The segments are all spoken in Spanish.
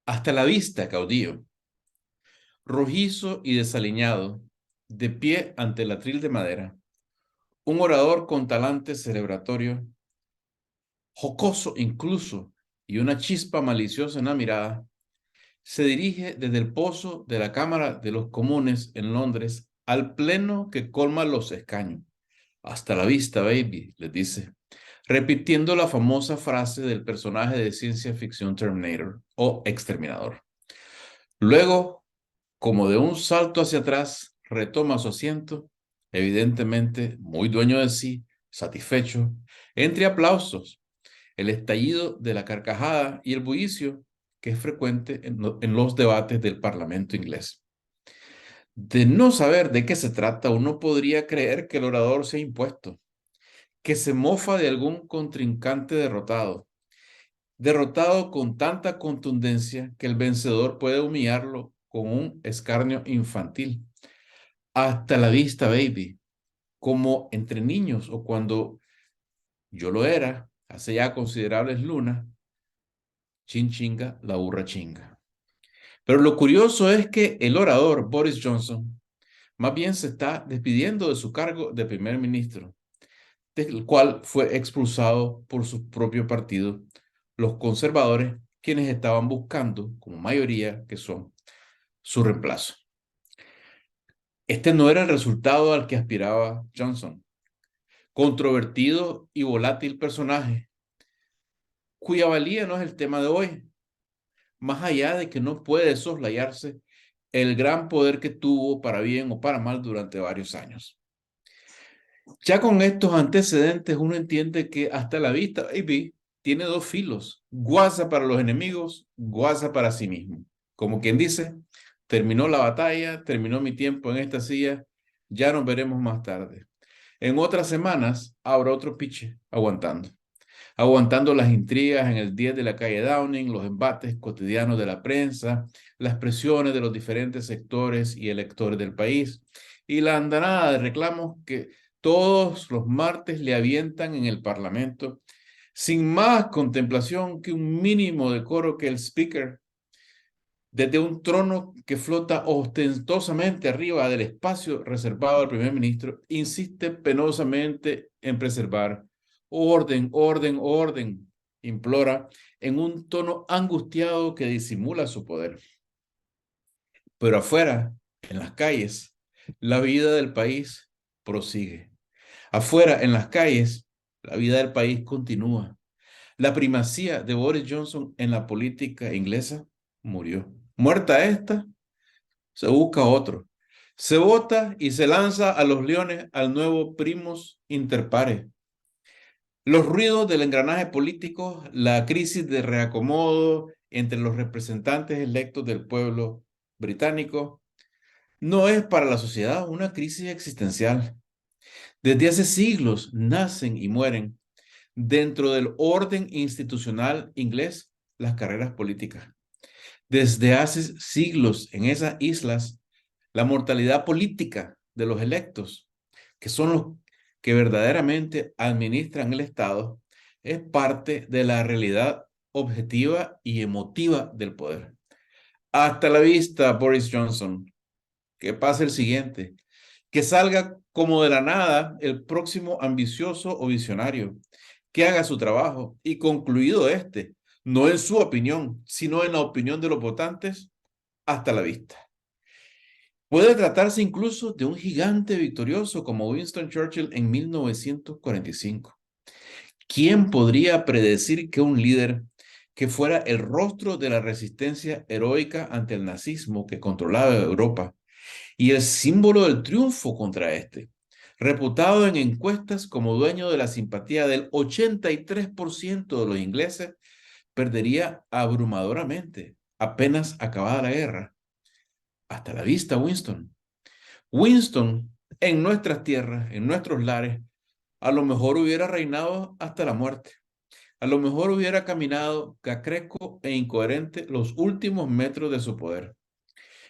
Hasta la vista, caudillo. Rojizo y desaliñado, de pie ante el atril de madera, un orador con talante celebratorio, jocoso incluso, y una chispa maliciosa en la mirada, se dirige desde el pozo de la Cámara de los Comunes en Londres al pleno que colma los escaños. Hasta la vista, baby, les dice, repitiendo la famosa frase del personaje de ciencia ficción Terminator o Exterminador. Luego, como de un salto hacia atrás, retoma su asiento, evidentemente muy dueño de sí, satisfecho, entre aplausos, el estallido de la carcajada y el bullicio que es frecuente en los debates del Parlamento inglés. De no saber de qué se trata, uno podría creer que el orador se ha impuesto, que se mofa de algún contrincante derrotado, derrotado con tanta contundencia que el vencedor puede humillarlo con un escarnio infantil. Hasta la vista, baby, como entre niños o cuando yo lo era, hace ya considerables lunas, chin chinga, la burra chinga. Pero lo curioso es que el orador Boris Johnson más bien se está despidiendo de su cargo de primer ministro, del cual fue expulsado por su propio partido, los conservadores, quienes estaban buscando, como mayoría que son, su reemplazo. Este no era el resultado al que aspiraba Johnson. Controvertido y volátil personaje, cuya valía no es el tema de hoy, más allá de que no puede soslayarse el gran poder que tuvo para bien o para mal durante varios años. Ya con estos antecedentes uno entiende que hasta la vista, baby, tiene dos filos, guasa para los enemigos, guasa para sí mismo. Como quien dice, terminó la batalla, terminó mi tiempo en esta silla, ya nos veremos más tarde. En otras semanas habrá otro piche aguantando las intrigas en el 10 de la calle Downing, los embates cotidianos de la prensa, las presiones de los diferentes sectores y electores del país y la andanada de reclamos que todos los martes le avientan en el Parlamento, sin más contemplación que un mínimo decoro que el speaker, desde un trono que flota ostentosamente arriba del espacio reservado al primer ministro, insiste penosamente en preservar orden, orden, orden, implora en un tono angustiado que disimula su poder. Pero afuera, en las calles, la vida del país prosigue. Afuera, en las calles, la vida del país continúa. La primacía de Boris Johnson en la política inglesa murió. Muerta esta, se busca otro. Se vota y se lanza a los leones al nuevo primus inter pares. Los ruidos del engranaje político, la crisis de reacomodo entre los representantes electos del pueblo británico, no es para la sociedad una crisis existencial. Desde hace siglos nacen y mueren dentro del orden institucional inglés las carreras políticas. Desde hace siglos en esas islas, la mortalidad política de los electos, que son los que verdaderamente administran el Estado, es parte de la realidad objetiva y emotiva del poder. Hasta la vista, Boris Johnson. Que pase el siguiente. Que salga como de la nada el próximo ambicioso o visionario. Que haga su trabajo y concluido este, no en su opinión, sino en la opinión de los votantes, hasta la vista. Puede tratarse incluso de un gigante victorioso como Winston Churchill en 1945. ¿Quién podría predecir que un líder que fuera el rostro de la resistencia heroica ante el nazismo que controlaba Europa y el símbolo del triunfo contra este, reputado en encuestas como dueño de la simpatía del 83% de los ingleses, perdería abrumadoramente apenas acabada la guerra? Hasta la vista, Winston. Winston, en nuestras tierras, en nuestros lares, a lo mejor hubiera reinado hasta la muerte. A lo mejor hubiera caminado cacreco e incoherente los últimos metros de su poder.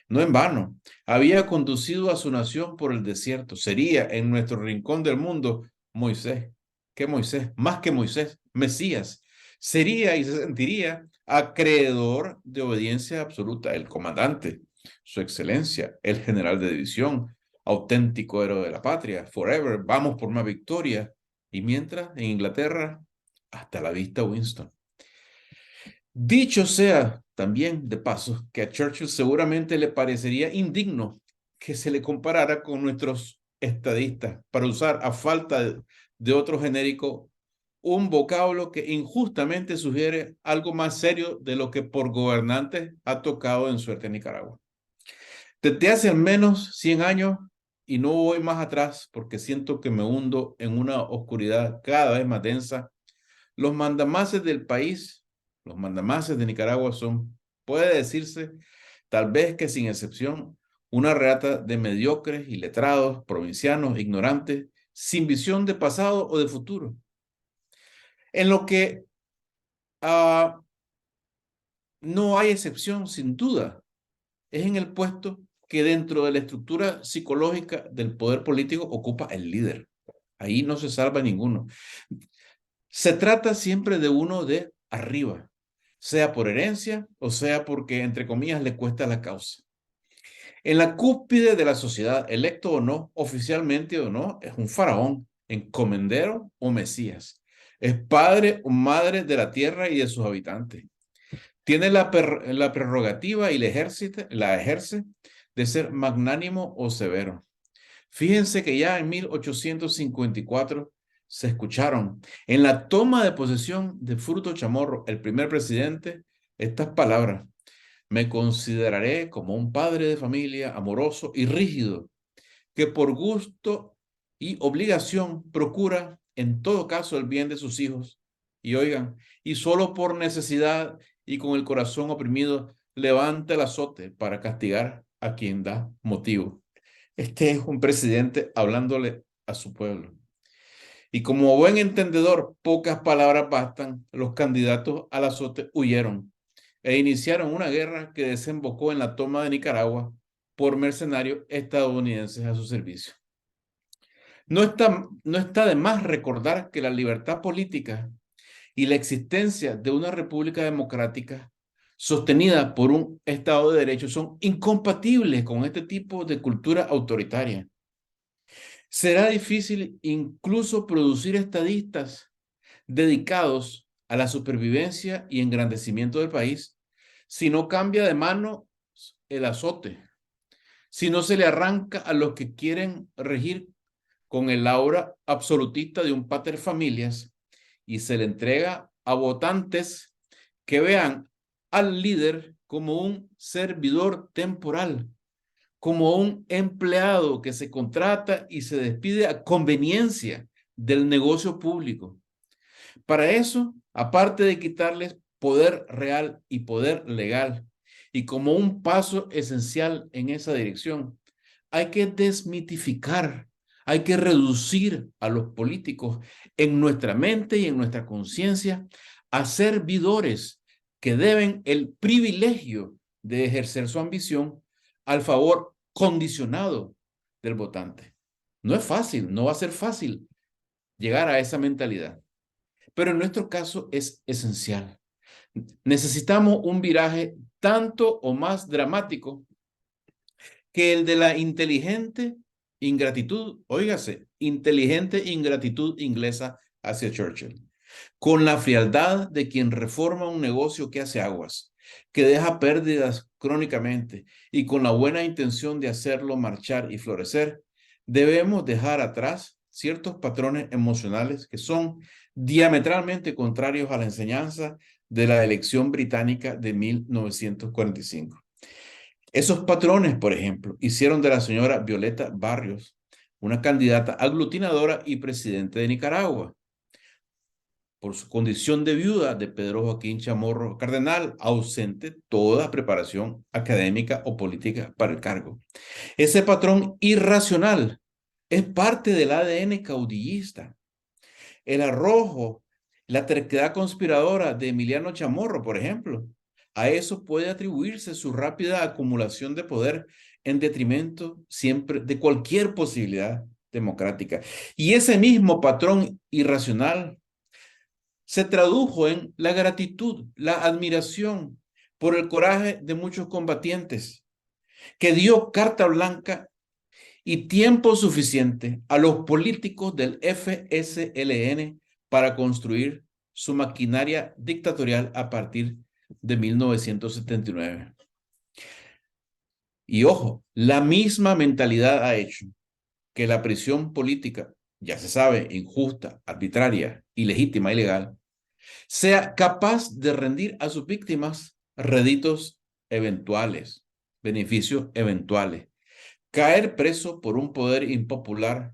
No en vano, había conducido a su nación por el desierto. Sería en nuestro rincón del mundo Moisés. ¿Qué Moisés? Más que Moisés, Mesías. sería y se sentiría acreedor de obediencia absoluta. El comandante, su excelencia, el general de división, auténtico héroe de la patria, forever, vamos por una victoria. Y mientras, en Inglaterra, hasta la vista, Winston. Dicho sea también, de paso, que a Churchill seguramente le parecería indigno que se le comparara con nuestros estadistas para usar a falta de otro genérico un vocablo que injustamente sugiere algo más serio de lo que por gobernantes ha tocado en suerte en Nicaragua. Desde hace al menos 100 años, y no voy más atrás porque siento que me hundo en una oscuridad cada vez más densa, los mandamases del país, los mandamases de Nicaragua son, puede decirse, tal vez que sin excepción, una reata de mediocres y letrados, provincianos, ignorantes, sin visión de pasado o de futuro. En lo que no hay excepción, sin duda, es en el puesto que dentro de la estructura psicológica del poder político ocupa el líder. Ahí no se salva ninguno. Se trata siempre de uno de arriba, sea por herencia o sea porque, entre comillas, le cuesta la causa. En la cúspide de la sociedad, electo o no, oficialmente o no, es un faraón, encomendero o mesías. Es padre o madre de la tierra y de sus habitantes. Tiene la prerrogativa y la ejerce de ser magnánimo o severo. Fíjense que ya en 1854 se escucharon en la toma de posesión de Fruto Chamorro, el primer presidente, estas palabras: me consideraré como un padre de familia amoroso y rígido, que por gusto y obligación procura en todo caso el bien de sus hijos. Y oigan, y solo por necesidad y con el corazón oprimido, levanta el azote para castigar a quien da motivo. Este es un presidente hablándole a su pueblo. Y como buen entendedor, pocas palabras bastan, los candidatos al azote huyeron e iniciaron una guerra que desembocó en la toma de Nicaragua por mercenarios estadounidenses a su servicio. No está de más recordar que la libertad política y la existencia de una república democrática sostenida por un Estado de Derecho son incompatibles con este tipo de cultura autoritaria. Será difícil incluso producir estadistas dedicados a la supervivencia y engrandecimiento del país si no cambia de mano el azote, si no se le arranca a los que quieren regir con el aura absolutista de un pater familias y se le entrega a votantes que vean al líder como un servidor temporal, como un empleado que se contrata y se despide a conveniencia del negocio público. Para eso, aparte de quitarles poder real y poder legal, y como un paso esencial en esa dirección, hay que desmitificar, hay que reducir a los políticos en nuestra mente y en nuestra conciencia a servidores que deben el privilegio de ejercer su ambición al favor condicionado del votante. No es fácil, no va a ser fácil llegar a esa mentalidad, pero en nuestro caso es esencial. Necesitamos un viraje tanto o más dramático que el de la inteligente ingratitud, óigase, inteligente ingratitud inglesa hacia Churchill, con la frialdad de quien reforma un negocio que hace aguas, que deja pérdidas crónicamente y con la buena intención de hacerlo marchar y florecer, debemos dejar atrás ciertos patrones emocionales que son diametralmente contrarios a la enseñanza de la elección británica de 1945. Esos patrones, por ejemplo, hicieron de la señora Violeta Barrios una candidata aglutinadora y presidente de Nicaragua. Por su condición de viuda de Pedro Joaquín Chamorro Cardenal, ausente toda preparación académica o política para el cargo. Ese patrón irracional es parte del ADN caudillista. El arrojo, la terquedad conspiradora de Emiliano Chamorro, por ejemplo, a eso puede atribuirse su rápida acumulación de poder en detrimento siempre de cualquier posibilidad democrática. Y ese mismo patrón irracional se tradujo en la gratitud, la admiración por el coraje de muchos combatientes, que dio carta blanca y tiempo suficiente a los políticos del FSLN para construir su maquinaria dictatorial a partir de 1979. Y ojo, la misma mentalidad ha hecho que la prisión política, ya se sabe, injusta, arbitraria, ilegítima, ilegal, sea capaz de rendir a sus víctimas réditos eventuales, beneficios eventuales. Caer preso por un poder impopular,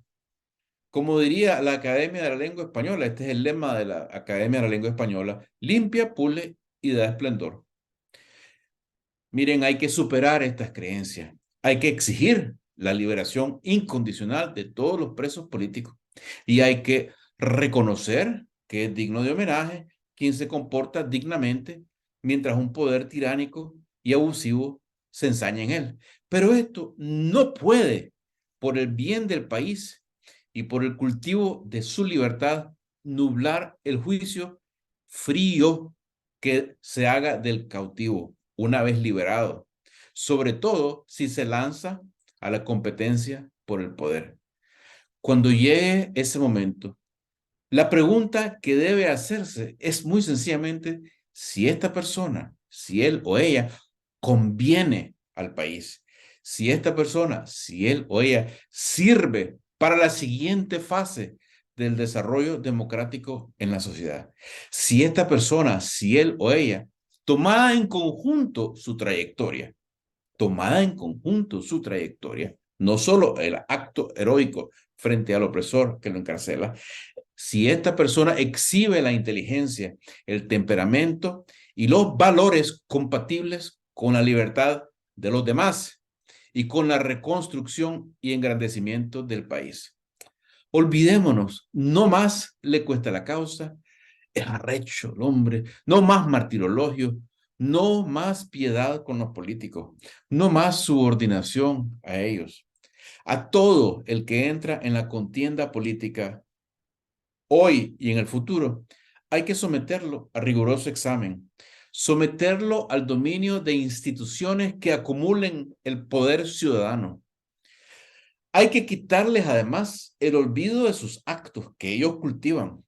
como diría la Academia de la Lengua Española, este es el lema de la Academia de la Lengua Española: limpia, pule y da esplendor. Miren, hay que superar estas creencias. Hay que exigir la liberación incondicional de todos los presos políticos. Y hay que reconocer que es digno de homenaje quien se comporta dignamente mientras un poder tiránico y abusivo se ensaña en él. Pero esto no puede, por el bien del país y por el cultivo de su libertad, nublar el juicio frío que se haga del cautivo una vez liberado, sobre todo si se lanza a la competencia por el poder. Cuando llegue ese momento, la pregunta que debe hacerse es muy sencillamente si esta persona, si él o ella conviene al país, si esta persona, si él o ella sirve para la siguiente fase del desarrollo democrático en la sociedad. Si esta persona, si él o ella, tomada en conjunto su trayectoria, no solo el acto heroico frente al opresor que lo encarcela, si esta persona exhibe la inteligencia, el temperamento y los valores compatibles con la libertad de los demás y con la reconstrucción y engrandecimiento del país. Olvidémonos, no más le cuesta la causa, es arrecho el hombre, no más martirologio, no más piedad con los políticos, no más subordinación a ellos. A todo el que entra en la contienda política hoy y en el futuro, hay que someterlo a riguroso examen, someterlo al dominio de instituciones que acumulen el poder ciudadano. Hay que quitarles además el olvido de sus actos que ellos cultivan,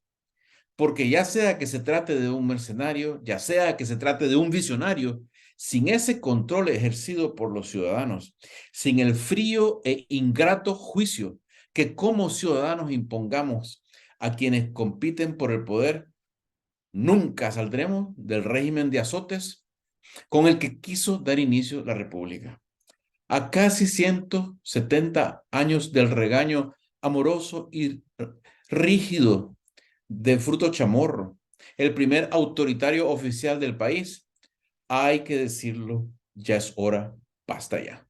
porque ya sea que se trate de un mercenario, ya sea que se trate de un visionario, sin ese control ejercido por los ciudadanos, sin el frío e ingrato juicio que como ciudadanos impongamos a quienes compiten por el poder, nunca saldremos del régimen de azotes con el que quiso dar inicio la República. A casi 170 años del regaño amoroso y rígido de Fruto Chamorro, el primer autoritario oficial del país, hay que decirlo, ya es hora, basta ya.